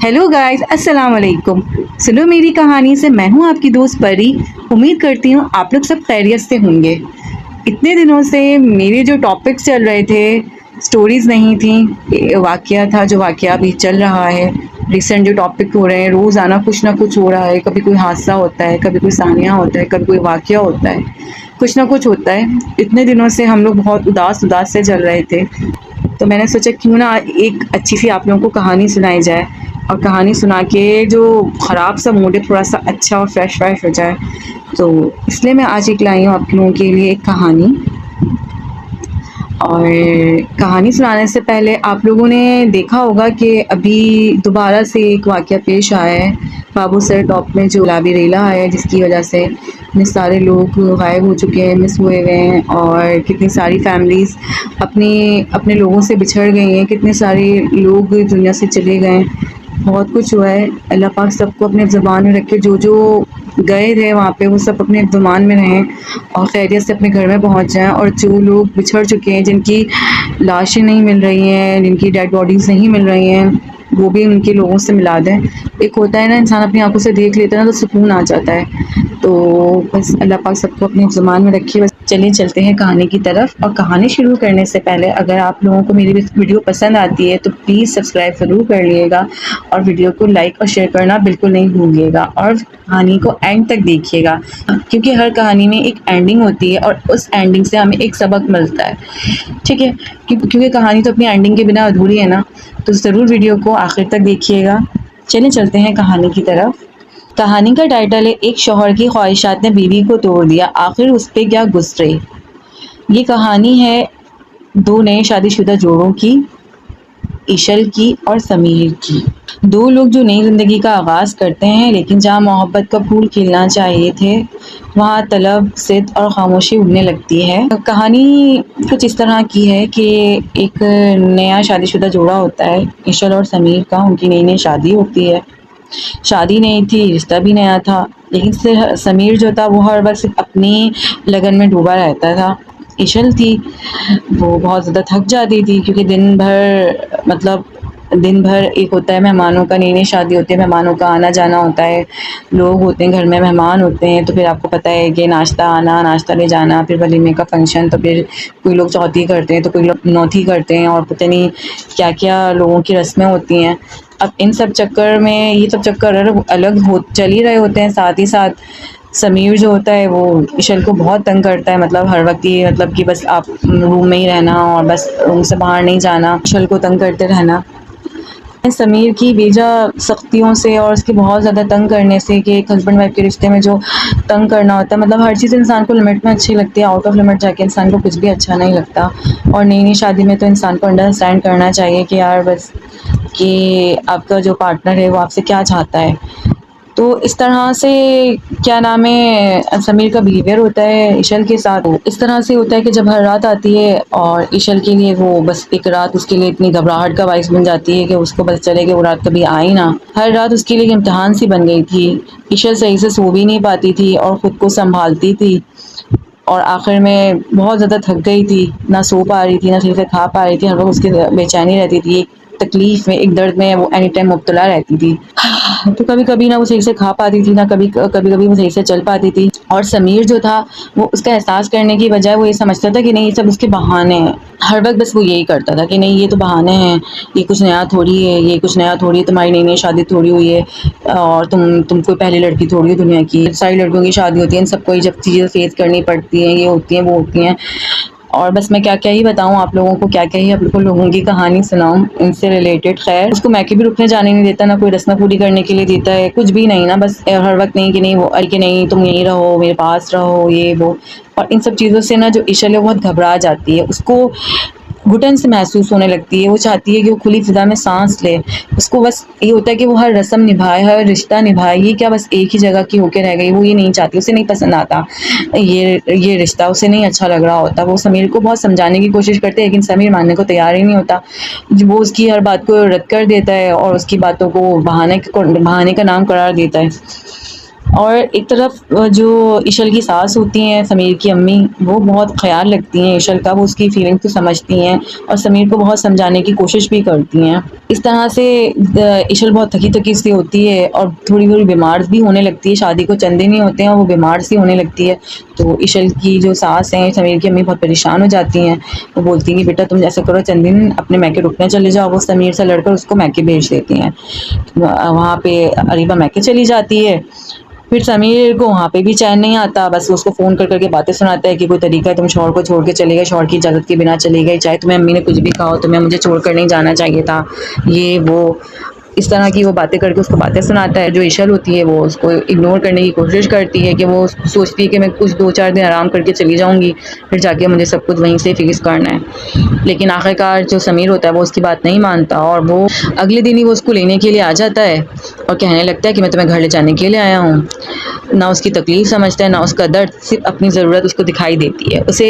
Hello guys, अस्सलाम वालेकुम। सुनो मेरी कहानी से। मैं हूँ आपकी दोस्त परी। उम्मीद करती हूँ आप लोग सब खैरियत से होंगे। इतने दिनों से मेरे जो टॉपिक्स चल रहे थे, स्टोरीज नहीं थी, ये वाकया था जो वाकया अभी चल रहा है। रिसेंट जो टॉपिक हो रहे हैं, रोज़ आना कुछ ना कुछ हो रहा है। कभी कोई हादसा होता है, कभी कोई सानिया होता है, कभी कोई वाकया होता है, कुछ ना कुछ होता है। इतने दिनों से हम लोग बहुत उदास उदास से चल रहे थे, तो मैंने सोचा क्यों ना एक अच्छी सी आप लोगों को कहानी सुनाई जाए, और कहानी सुना के जो ख़राब सा मूड है थोड़ा सा अच्छा और फ्रेश फ्रेश हो जाए। तो इसलिए मैं आज एक लाई हूँ आप लोगों के लिए एक कहानी। और कहानी सुनाने से पहले आप लोगों ने देखा होगा कि अभी दोबारा से एक वाक़या पेश आया है। बाबू सर टॉप में जो गुलाबी रेला आया है, जिसकी वजह से इतने सारे लोग गायब हो चुके हैं, मिस हुए हुए हैं, और कितनी सारी फैमिलीज़ अपने अपने लोगों से बिछड़ गई हैं, कितने सारे लोग दुनिया से चले गए हैं। बहुत कुछ हुआ है। अल्लाह पाक सबको अपने ज़ुबान में रखे। जो जो गए थे वहाँ पे वो सब अपने ज़ुबान में रहें और खैरियत से अपने घर में पहुँच जाएँ। और जो लोग बिछड़ चुके हैं, जिनकी लाशें नहीं मिल रही हैं, जिनकी डेड बॉडीज़ नहीं मिल रही हैं, वो भी उनके लोगों से मिला दें। एक होता है ना, इंसान अपनी आंखों से देख लेता है ना तो सुकून आ जाता है। तो बस अल्लाह पाक सबको अपनी ज़ुबान में रखे। बस चलिए चलते हैं कहानी की तरफ। और कहानी शुरू करने से पहले अगर आप लोगों को मेरी वीडियो पसंद आती है तो प्लीज़ सब्सक्राइब ज़रूर कर लीजिएगा, और वीडियो को लाइक और शेयर करना बिल्कुल नहीं भूलिएगा, और कहानी को एंड तक देखिएगा, क्योंकि हर कहानी में एक एंडिंग होती है और उस एंडिंग से हमें एक सबक मिलता है। ठीक है, क्योंकि कहानी तो अपनी एंडिंग के बिना अधूरी है ना। तो ज़रूर वीडियो को आखिर तक देखिएगा। चलिए चलते हैं कहानी की तरफ। कहानी का टाइटल है, एक शौहर की ख्वाहिशात ने बीवी को तोड़ दिया, आखिर उस पे क्या गुजरे। ये कहानी है दो नए शादीशुदा जोड़ों की, इशल की और समीर की। दो लोग जो नई ज़िंदगी का आगाज़ करते हैं, लेकिन जहाँ मोहब्बत का फूल खिलना चाहिए थे, वहाँ तलब, ज़िद और खामोशी उगने लगती है। कहानी कुछ इस तरह की है कि एक नया शादीशुदा जोड़ा होता है, इशल और समीर का। उनकी नई नई शादी होती है। शादी नई थी, रिश्ता भी नया था, लेकिन समीर जो था वो हर वक्त सिर्फ अपनी लगन में डूबा रहता था। इशल थी, वो बहुत ज़्यादा थक जाती थी, क्योंकि दिन भर एक होता है मेहमानों का, नई नई शादी होती है, मेहमानों का आना जाना होता है, लोग होते हैं घर में, मेहमान होते हैं, तो फिर आपको पता है कि नाश्ता आना, नाश्ता ले जाना, फिर वलीमे का फंक्शन, तो फिर कोई लोग चौथी करते हैं, तो कोई लोग नौथी करते हैं, और पता नहीं क्या क्या लोगों की रस्में होती हैं। अब इन सब चक्कर में ये सब चक्कर अलग हो चल ही रहे होते हैं। साथ ही साथ समीर जो होता है वो इशल को बहुत तंग करता है, मतलब हर वक्त ये, मतलब कि बस आप रूम में ही रहना और बस रूम से बाहर नहीं जाना, इशल को तंग करते रहना। समीर की बेजा सख्तियों से और उसके बहुत ज़्यादा तंग करने से, कि एक हस्बैंड वाइफ के रिश्ते में जो तंग करना होता है, मतलब हर चीज़ इंसान को लिमिट में अच्छी लगती है, आउट ऑफ लिमिट जाके इंसान को कुछ भी अच्छा नहीं लगता। और नई नई शादी में तो इंसान को अंडरस्टैंड करना चाहिए कि यार बस कि आपका जो पार्टनर है वो आपसे क्या चाहता है। तो इस तरह से क्या नाम है, समीर का बिहेवियर होता है इशल के साथ। इस तरह से होता है कि जब हर रात आती है और इशल के लिए वो बस एक रात उसके लिए इतनी घबराहट का बाइस बन जाती है कि उसको बस चले कि वो रात कभी आई ना। हर रात उसके लिए इम्तिहान सी बन गई थी। इशल सही से सो भी नहीं पाती थी और ख़ुद को संभालती थी, और आखिर में बहुत ज़्यादा थक गई थी, ना सो पा रही थी, ना सही से खा पा रही थी, हर वक्त उसकी बेचैनी रहती थी, एक तकलीफ़ में, एक दर्द में वो एनी टाइम मुब्तला रहती थी। तो कभी कभी ना वो सही से खा पाती थी, ना कभी कभी वो सही से चल पाती थी। और समीर जो था वो उसका एहसास करने की बजाय वो ये समझता था कि नहीं, ये सब उसके बहाने हैं। हर वक्त बस वो यही करता था कि नहीं, ये तो बहाने हैं, ये कुछ नया थोड़ी है, ये कुछ नया थोड़ी है, तुम्हारी नई नई शादी थोड़ी हुई है, और तुम कोई पहली लड़की थोड़ी हो दुनिया की। सारी लड़कियों की शादी होती है, इन सबको जब चीज़ें फेस करनी पड़ती हैं, ये होती हैं वो होती हैं। और बस मैं क्या क्या ही बताऊँ आप लोगों को, क्या क्या ही आप लोगों की कहानी सुनाऊँ इनसे रिलेटेड। खैर, उसको मैके भी रुकने जाने नहीं देता, ना कोई रस्में पूरी करने के लिए देता है, कुछ भी नहीं ना, बस हर वक्त नहीं कि नहीं वो, अरे कि नहीं तुम यहीं रहो, मेरे पास रहो, ये वो। और इन सब चीज़ों से ना जो इशल है बहुत घबरा जाती है, उसको घुटन से महसूस होने लगती है। वो चाहती है कि वो खुली फिजा में सांस ले। उसको बस ये होता है कि वो हर रस्म निभाए, हर रिश्ता निभाए, ये क्या बस एक ही जगह की होके रह गई, वो ये नहीं चाहती, उसे नहीं पसंद आता ये रिश्ता, उसे नहीं अच्छा लग रहा होता। वो समीर को बहुत समझाने की कोशिश करते हैं, लेकिन समीर मानने को तैयार ही नहीं होता। वो उसकी हर बात को रद्द कर देता है और उसकी बातों को बहाने का नाम करार देता है। और एक तरफ जो इशल की सास होती हैं, समीर की अम्मी, वो बहुत ख़्याल रखती हैं इशल का, वो उसकी फीलिंग्स को समझती हैं और समीर को बहुत समझाने की कोशिश भी करती हैं। इस तरह से इशल बहुत थकी-थकी सी होती है और थोड़ी-थोड़ी बीमार भी होने लगती है, शादी को चंद दिन ही होते हैं और वो बीमार सी होने लगती है। तो इशल की जो सास हैं, समीर की अम्मी बहुत परेशान हो जाती हैं। वो बोलती हैं कि बेटा तुम ऐसा करो, चंद दिन अपने मायके रुकने चले जाओ। वो समीर से लड़कर उसको मायके भेज देती हैं। वहाँ पे अरीबा मायके चली जाती है। फिर समीर को वहाँ पे भी चैन नहीं आता, बस वो उसको फ़ोन कर के बातें सुनाता है कि कोई तरीका है, तुम शौहर को छोड़ के चले गए, शौहर की इजाज़त के बिना चले गए, चाहे तुम्हें अम्मी ने कुछ भी कहा हो, तुम्हें मुझे छोड़ कर नहीं जाना चाहिए था, ये वो। इस तरह की वो बातें करके उसको बातें सुनाता है। जो इशल होती है वो उसको इग्नोर करने की कोशिश करती है कि वो सोचती है कि मैं कुछ 2-4 दिन आराम करके चली जाऊँगी, फिर जाके मुझे सब कुछ वहीं से फिक्स करना है। लेकिन आखिरकार जो समीर होता है वो उसकी बात नहीं मानता और वो अगले दिन ही वो उसको लेने के लिए आ जाता है और कहने लगता है कि मैं तुम्हें घर ले जाने के लिए आया हूँ। ना उसकी तकलीफ़ समझता है, ना उसका दर्द, सिर्फ़ अपनी ज़रूरत उसको दिखाई देती है। उसे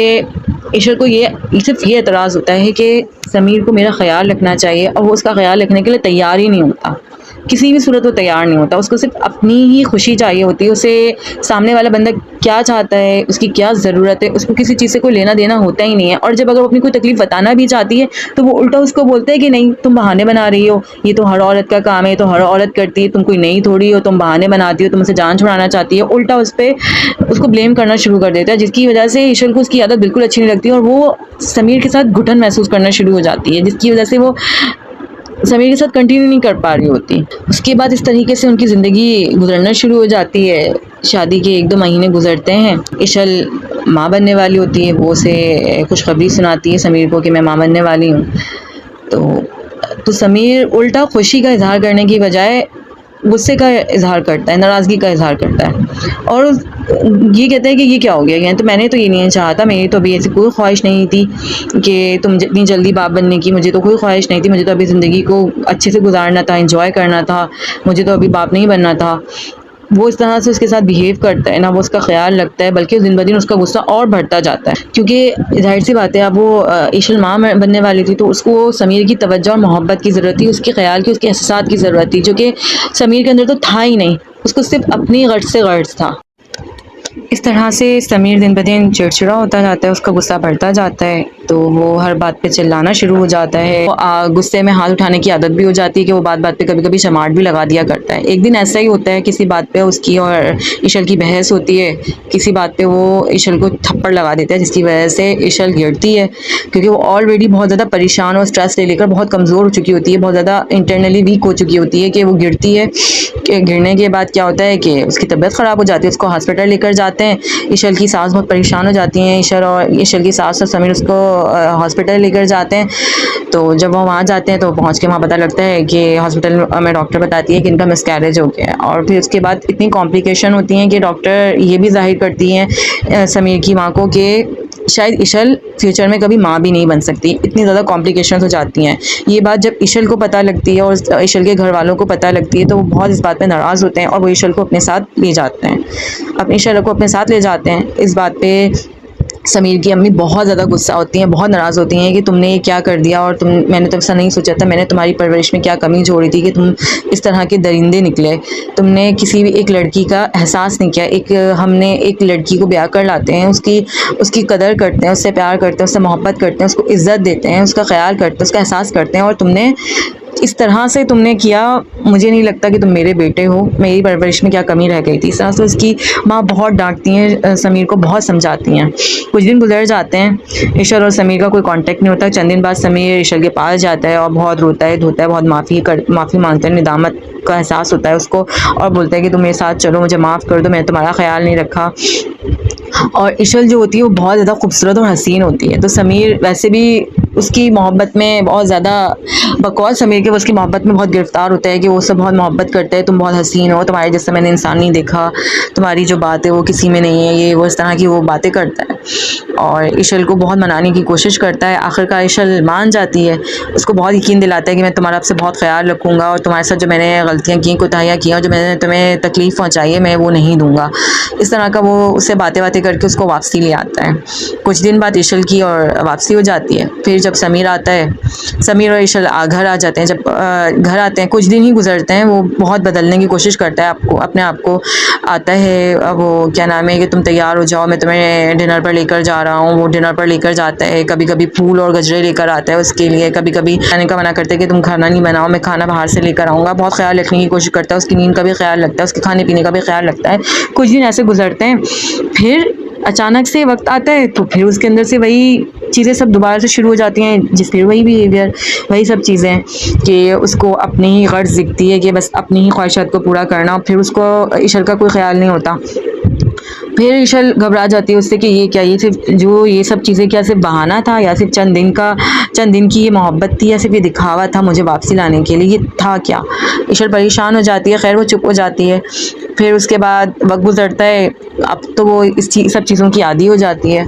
ईश्वर को ये सिर्फ़ ये एतराज़ होता है कि समीर को मेरा ख़्याल रखना चाहिए और वो उसका ख़्याल रखने के लिए तैयार ही नहीं होता। किसी भी सूरत वो तैयार नहीं होता। उसको सिर्फ़ अपनी ही खुशी चाहिए होती है। उसे सामने वाला बंदा क्या चाहता है, उसकी क्या ज़रूरत है, उसको किसी चीज़ से कोई लेना-देना होता ही नहीं है। और जब अगर वो अपनी कोई तकलीफ़ बताना भी चाहती है, तो वो उल्टा उसको बोलता है कि नहीं, तुम बहाने बना रही हो, ये तो हर औरत का काम है, ये तो हर औरत करती है, तुम कोई नई थोड़ी हो, तुम बहाने बनाती हो, तुम मुझसे जान छुड़ाना चाहती हो। उल्टा उस पे उसको ब्लेम करना शुरू कर देता है, जिसकी वजह से ईश्वर को उसकी आदत बिल्कुल अच्छी नहीं लगती और वो समीर के साथ घुटन महसूस करना शुरू हो जाती है, जिसकी वजह से वो समीर के साथ कंटिन्यू नहीं कर पा रही होती। उसके बाद इस तरीके से उनकी ज़िंदगी गुजरना शुरू हो जाती है। शादी के 1-2 महीने गुजरते हैं। इशल माँ बनने वाली होती है, वो उसे खुशखबरी सुनाती है समीर को कि मैं माँ बनने वाली हूँ। तो समीर उल्टा खुशी का इज़हार करने की बजाय गुस्से का इज़हार करता है, नाराज़गी का इज़हार करता है और ये कहता है कि ये क्या हो गया? तो मैंने तो ये नहीं चाहा था, मेरी तो अभी ऐसी कोई ख्वाहिश नहीं थी कि तुम इतनी जल्दी बाप बनने की, मुझे तो कोई ख्वाहिश नहीं थी, मुझे तो अभी ज़िंदगी को अच्छे से गुजारना था, एंजॉय करना था, मुझे तो अभी बाप नहीं बनना था। वो इस तरह से उसके साथ बिहेव करता है ना, वो उसका ख्याल रखता है, बल्कि दिन ब दिन उसका गुस्सा और बढ़ता जाता है, क्योंकि जाहिर सी बात है, अब वो ईशल माँ बनने वाली थी, तो उसको समीर की तवज्जो और मोहब्बत की ज़रूरत थी, उसके ख्याल की, उसके एहसास की ज़रूरत थी, जो कि समीर के अंदर तो था ही नहीं। उसको सिर्फ अपनी गर्ज से गर्ज था। इस तरह से समीर दिन ब दिन चिड़चिड़ा होता जाता है, उसका गुस्सा बढ़ता जाता है, तो वो हर बात पे चिल्लाना शुरू हो जाता है। गुस्से में हाथ उठाने की आदत भी हो जाती है कि वो बात-बात पे कभी-कभी चमाट भी लगा दिया करता है। एक दिन ऐसा ही होता है, किसी बात पे उसकी और इशल की बहस होती है, किसी बात पे वो इशल को थप्पड़ लगा देता है, जिसकी वजह से इशल गिरती है, क्योंकि वो ऑलरेडी बहुत ज़्यादा परेशान और स्ट्रेस ले लेकर बहुत कमज़ोर हो चुकी होती है, बहुत ज़्यादा इंटरनली वीक हो चुकी होती है कि वो गिरती है। कि गिरने के बाद क्या होता है कि उसकी तबीयत ख़राब हो जाती है, उसको हॉस्पिटल लेकर जाते हैं। इशल की सास बहुत परेशान हो जाती हैं, इशल की सास और समीर उसको हॉस्पिटल लेकर जाते हैं। तो जब वो वहाँ जाते हैं तो पहुँच के वहाँ पता लगता है कि हॉस्पिटल में डॉक्टर बताती है कि इनका मिसकैरेज हो गया है, और फिर उसके बाद इतनी कॉम्प्लिकेशन होती हैं कि डॉक्टर ये भी ज़ाहिर करती हैं समीर की माँ को कि शायद इशल फ्यूचर में कभी माँ भी नहीं बन सकती, इतनी ज़्यादा कॉम्प्लिकेशंस हो जाती हैं। ये बात जब इशल को पता लगती है और इशल के घर वालों को पता लगती है, तो वो बहुत इस बात पे नाराज़ होते हैं और वो इशल को अपने साथ ले जाते हैं, अपने इशल को अपने साथ ले जाते हैं। इस बात पे समीर की अम्मी बहुत ज़्यादा गुस्सा होती हैं, बहुत नाराज़ होती हैं कि तुमने ये क्या कर दिया, और मैंने तो ऐसा नहीं सोचा था, मैंने तुम्हारी परवरिश में क्या कमी छोड़ी थी कि तुम इस तरह के दरिंदे निकले, तुमने किसी भी एक लड़की का एहसास नहीं किया। हमने एक लड़की को ब्याह कर लाते हैं, उसकी कदर करते हैं, उससे प्यार करते हैं, उससे मोहब्बत करते हैं, उसको इज़्ज़त देते हैं, उसका ख्याल करते हैं, उसका एहसास करते हैं, और तुमने इस तरह से तुमने किया। मुझे नहीं लगता कि तुम मेरे बेटे हो, मेरी परवरिश में क्या कमी रह गई थी। इस तरह से उसकी माँ बहुत डांटती हैं, समीर को बहुत समझाती हैं। कुछ दिन गुजर जाते हैं, इशल और समीर का कोई कांटेक्ट नहीं होता। चंद दिन बाद समीर इशल के पास जाता है और बहुत रोता है, धोता है, बहुत माफ़ी मांगता है, निदामत का एहसास होता है उसको, और बोलता है कि तुम मेरे साथ चलो, मुझे माफ़ कर दो, मैंने तुम्हारा ख्याल नहीं रखा। और इशल जो होती है वो बहुत ज़्यादा खूबसूरत और हसीन होती है, तो समीर वैसे भी उसकी मोहब्बत में बहुत ज़्यादा बकौल समीर के, वो उसकी मोहब्बत में बहुत गिरफ़्तार होता है कि वो उससे बहुत मोहब्बत करता है। तुम बहुत हसीन हो, तुम्हारे जैसा मैंने इंसान नहीं देखा, तुम्हारी जो बात है वो किसी में नहीं है, ये वो इस तरह की वो बातें करता है और इशल को बहुत मनाने की कोशिश करता है। आखिरकार इशल मान जाती है, उसको बहुत यकीन दिलाता है कि मैं तुम्हारा आपसे बहुत ख्याल रखूँगा और तुम्हारे साथ जो मैंने गलतियाँ की, कोताहियाँ की और जो मैंने तुम्हें तकलीफ़ पहुँचाई है, मैं वो नहीं दूँगा। इस तरह का वो उससे बातें करके उसको वापसी ले आता है। कुछ दिन बाद इशल की और वापसी हो जाती है। फिर जब समीर आता है, समीर और इशल घर आ जाते हैं। जब घर आते हैं कुछ दिन ही गुजरते हैं, वो बहुत बदलने की कोशिश करता है अपने आप को। आता है वो क्या नाम है कि तुम तैयार हो जाओ, मैं तुम्हें डिनर पर लेकर जा रहा हूँ। वो डिनर पर लेकर जाता है, कभी कभी फूल और गजरे लेकर आता है उसके लिए, कभी कभी खाने का मना करते हैं कि तुम खाना नहीं बनाओ, मैं खाना बाहर से लेकर आऊँगा। बहुत ख्याल रखने की कोशिश करता है, उसकी नींद का भी ख्याल रखता है, उसके खाने पीने का भी ख्याल रखता है। कुछ दिन ऐसे गुजरते हैं, फिर अचानक से वक्त आता है तो फिर उसके अंदर से वही चीज़ें सब दोबारा से शुरू हो जाती हैं, जिस फिर वही बिहेवियर, वही सब चीज़ें कि उसको अपनी ही गर्ज दिखती है कि बस अपनी ही ख्वाहिशात को पूरा करना। फिर उसको इशल का कोई ख्याल नहीं होता। फिर इशल घबरा जाती है उससे कि ये क्या, ये सिर्फ जो ये सब चीज़ें क्या सिर्फ बहाना था, या सिर्फ चंद दिन की ये मोहब्बत थी, या सिर्फ ये दिखावा था मुझे वापसी लाने के लिए, ये था क्या। इशल परेशान हो जाती है। खैर वो चुप हो जाती है। फिर उसके बाद वक्त गुजरता है, अब तो वो सब चीज़ों की आदी हो जाती है।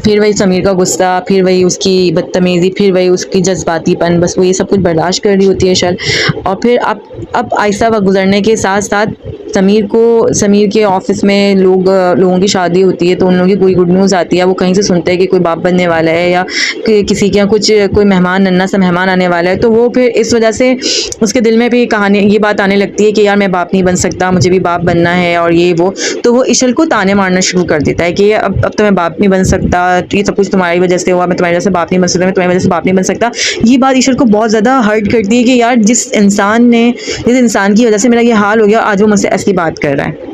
फिर वही समीर का गुस्सा, फिर वही उसकी बदतमीज़ी, फिर वही उसकी जज्बातीपन, बस वो ये सब कुछ बर्दाश्त कर रही होती है इशल। और फिर अब आहिस्ता वक्त गुजरने के साथ साथ समीर के ऑफिस में लोगों की शादी होती है, तो उन लोगों की कोई गुड न्यूज़ आती है। वो कहीं से सुनते हैं कि कोई बाप बनने वाला है, या किसी के यहाँ कोई मेहमान, नन्हा सा मेहमान आने वाला है। तो वो फिर इस वजह से उसके दिल में भी ये बात आने लगती है कि यार मैं बाप नहीं बन सकता, मुझे भी बाप बनना है, और ये वो। तो वो इशल को ताने मारना शुरू कर देता है कि अब तो मैं बाप नहीं बन सकता, ये सब कुछ तुम्हारी वजह से हुआ, मैं तुम्हारी वजह से बाप नहीं बन सकता, मैं तुम्हारी वजह से बाप नहीं बन सकता। ये बात इशल को बहुत ज़्यादा हर्ट करती है कि यार जिस इंसान की वजह से मेरा ये हाल हो गया, आज वो मुझसे ऐसी बात कर रहा है।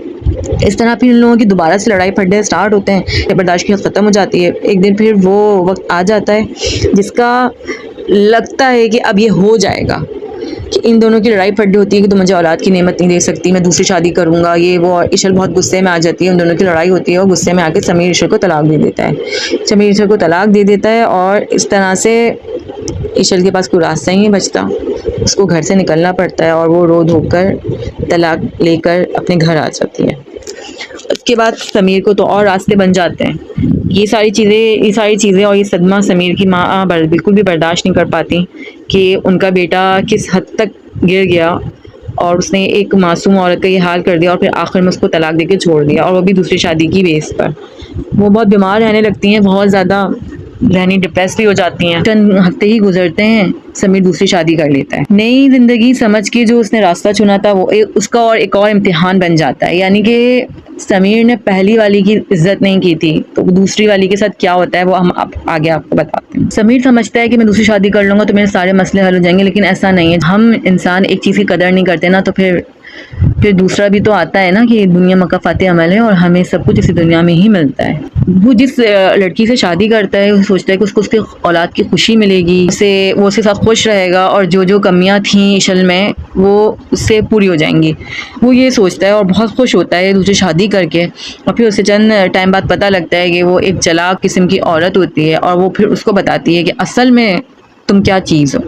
इस तरह फिर इन लोगों की दोबारा से लड़ाई फड्डे स्टार्ट होते हैं, बर्दाश्त की हद ख़त्म हो जाती है। एक दिन फिर वो वक्त आ जाता है जिसका लगता है कि अब ये हो जाएगा, कि इन दोनों की लड़ाई फड्डी होती है कि तुम मुझे औलाद की नेमत नहीं दे सकती, मैं दूसरी शादी करूँगा, ये वो। और इशल बहुत गुस्से में आ जाती है, उन दोनों की लड़ाई होती है, और गुस्से में आके समीर इशल को तलाक दे देता है। समीर इशल को तलाक दे देता है, और इस तरह से इशल के पास कोई रास्ता ही नहीं बचता, उसको घर से निकलना पड़ता है, और वो रो धो कर तलाक लेकर अपने घर आ जाती है। उसके बाद समीर को तो और रास्ते बन जाते हैं। ये सारी चीज़ें और ये सदमा समीर की माँ बिल्कुल भी बर्दाश्त नहीं कर पाती कि उनका बेटा किस हद तक गिर गया, और उसने एक मासूम औरत का ये हाल कर दिया, और फिर आखिर में उसको तलाक देके छोड़ दिया, और वो भी दूसरी शादी की बेस पर। वो बहुत बीमार रहने लगती हैं, बहुत ज़्यादा डिप्रेस भी हो जाती हैं। चंद हफ्ते ही गुजरते हैं, समीर दूसरी शादी कर लेता है। नई ज़िंदगी समझ के जो उसने रास्ता चुना था, वो उसका एक और इम्तिहान बन जाता है। यानी कि समीर ने पहली वाली की इज्जत नहीं की थी, तो दूसरी वाली के साथ क्या होता है वो हम आगे आपको बताते हैं। समीर समझता है कि मैं दूसरी शादी कर लूँगा तो मेरे सारे मसले हल हो जाएंगे, लेकिन ऐसा नहीं है। हम इंसान एक चीज़ की कदर नहीं करते ना, तो फिर दूसरा भी तो आता है ना कि दुनिया मकाफाते अमल है, और हमें सब कुछ इसी दुनिया में ही मिलता है। वो जिस लड़की से शादी करता है, वो सोचता है कि उसको उसके औलाद की खुशी मिलेगी, वो उसके साथ खुश रहेगा, और जो कमियां थी इशल में वो उससे पूरी हो जाएंगी। वो ये सोचता है और बहुत खुश होता है दूसरी शादी करके। और फिर उससे चंद टाइम बाद पता लगता है कि वो एक चलाक किस्म की औरत होती है, और वो फिर उसको बताती है कि असल में तुम क्या चीज़ हो।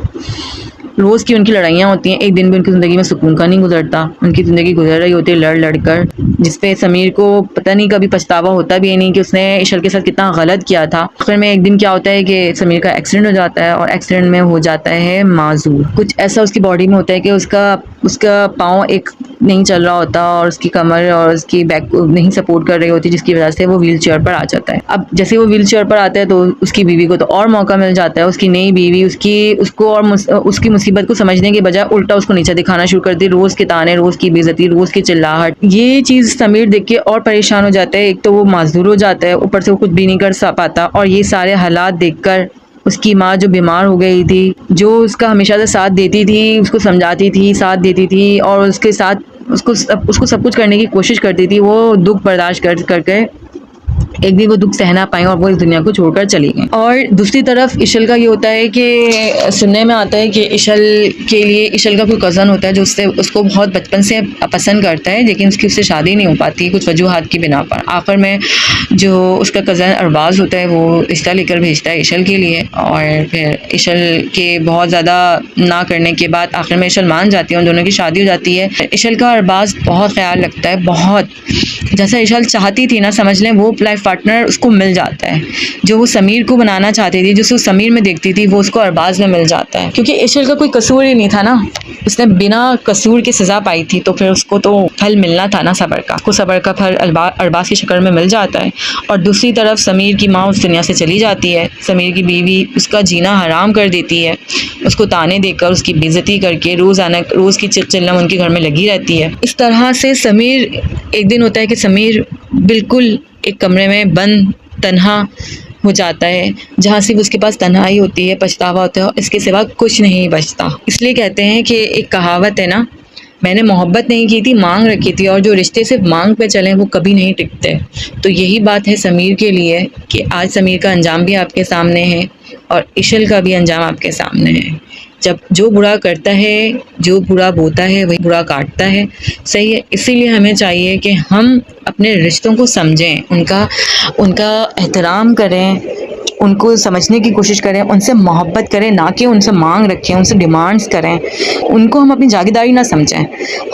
रोज़ की उनकी लड़ाइयाँ होती हैं, एक दिन भी उनकी ज़िंदगी में सुकून का नहीं गुजरता। उनकी ज़िंदगी गुजर रही होती है लड़ कर, जिसपे समीर को पता नहीं कभी पछतावा होता भी नहीं कि उसने इशल के साथ कितना गलत किया था। आखिर में एक दिन क्या होता है कि समीर का एक्सीडेंट हो जाता है, और एक्सीडेंट में हो जाता है माजूर। कुछ ऐसा उसकी बॉडी में होता है कि उसका पाँव एक नहीं चल रहा होता, और उसकी कमर और उसकी बैक नहीं सपोर्ट कर रही होती, जिसकी वजह से वो व्हील चेयर पर आ जाता है। अब जैसे वो व्हील चेयर पर आता है तो उसकी बीवी को तो और मौका मिल जाता है। उसकी नई बीवी उसकी मुसीबत को समझने के बजाय उल्टा उसको नीचा दिखाना शुरू कर दी। रोज़ के ताने, रोज़ की बेइज्जती, रोज़ की चिल्लाहट, ये चीज़ समीर देख के और परेशान हो जाता है। एक तो वो माजूर हो जाता है, ऊपर से वो कुछ भी नहीं कर पाता, और ये सारे हालात देखकर उसकी माँ जो बीमार हो गई थी, जो उसका हमेशा से साथ देती थी, उसको समझाती थी, साथ देती थी, और उसके साथ उसको सब कुछ करने की कोशिश करती थी, वो दुख बर्दाश्त करके एक दिन वो दुख सहना पाए और वो इस दुनिया को छोड़कर चली गई। और दूसरी तरफ इशल का ये होता है कि सुनने में आता है कि इशल का कोई कज़न होता है जो उसको बहुत बचपन से पसंद करता है, लेकिन उससे शादी नहीं हो पाती कुछ वजूहात की बिना पर। आखिर में जो उसका कज़न अरबाज़ होता है वो रिश्ता लेकर भेजता है इशल के लिए, और फिर इशल के बहुत ज़्यादा ना करने के बाद आखिर में इशल मान जाती है, उन दोनों की शादी हो जाती है। इशल का अरबाज़ बहुत ख्याल रखता है, बहुत, जैसा इशल चाहती थी ना, समझ लें वो लाइफ लाइफ पार्टनर उसको मिल जाता है। जो वो समीर को बनाना चाहती थी, जो समीर में देखती थी, वो उसको अरबाज़ में मिल जाता है, क्योंकि इशल का कोई कसूर ही नहीं था ना, उसने बिना कसूर के सज़ा पाई थी, तो फिर उसको तो फल मिलना था ना सब्र का। उसको सब्र का फल अरबाज़ की शक्ल में मिल जाता है। और दूसरी तरफ समीर की माँ उस दुनिया से चली जाती है, समीर की बीवी उसका जीना हराम कर देती है, उसको ताने देकर, उसकी बेइज्जती करके रोज़ की चिल्लम उनके घर में लगी रहती है। इस तरह से समीर, एक दिन होता है कि समीर बिल्कुल एक कमरे में बंद तन्हा हो जाता है, जहाँ सिर्फ उसके पास तन्हाई होती है, पछतावा होता है, इसके सिवा कुछ नहीं बचता। इसलिए कहते हैं कि एक कहावत है ना, मैंने मोहब्बत नहीं की थी, मांग रखी थी, और जो रिश्ते सिर्फ मांग पे चलें वो कभी नहीं टिकते। तो यही बात है समीर के लिए कि आज समीर का अंजाम भी आपके सामने है और इशल का भी अंजाम आपके सामने है। जब जो बुरा करता है, जो बुरा बोता है, वही बुरा काटता है। सही है, इसीलिए हमें चाहिए कि हम अपने रिश्तों को समझें, उनका एहतराम करें, उनको समझने की कोशिश करें, उनसे मोहब्बत करें, ना कि उनसे मांग रखें, उनसे डिमांड्स करें। उनको हम अपनी जागीरदारी ना समझें,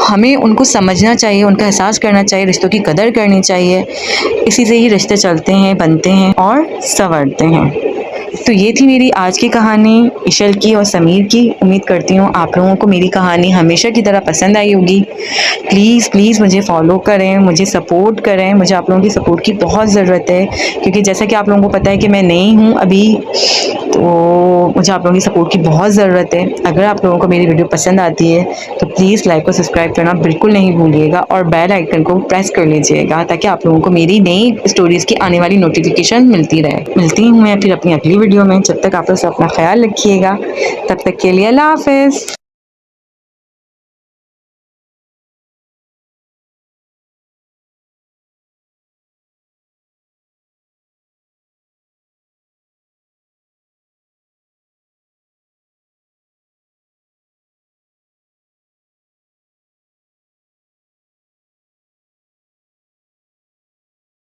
हमें उनको समझना चाहिए, उनका एहसास करना चाहिए, रिश्तों की कदर करनी चाहिए। इसी से ही रिश्ते चलते हैं, बनते हैं और संवरते हैं। तो ये थी मेरी आज की कहानी इशल की और समीर की। उम्मीद करती हूँ आप लोगों को मेरी कहानी हमेशा की तरह पसंद आई होगी। प्लीज़ प्लीज़ मुझे फॉलो करें, मुझे सपोर्ट करें, मुझे आप लोगों की सपोर्ट की बहुत ज़रूरत है, क्योंकि जैसा कि आप लोगों को पता है कि मैं नई हूँ अभी, तो मुझे आप लोगों की सपोर्ट की बहुत ज़रूरत है। अगर आप लोगों को मेरी वीडियो पसंद आती है तो प्लीज़ लाइक और सब्सक्राइब करना बिल्कुल नहीं भूलिएगा, और बेल आइकन को प्रेस कर लीजिएगा, ताकि आप लोगों को मेरी नई स्टोरीज़ की आने वाली नोटिफिकेशन मिलती रहे। मिलती हूँ मैं फिर अपनी अगली वीडियो में। जब तक आप लोग अपना ख्याल रखिएगा, तब तक के लिए अल्लाह हाफ़िज़।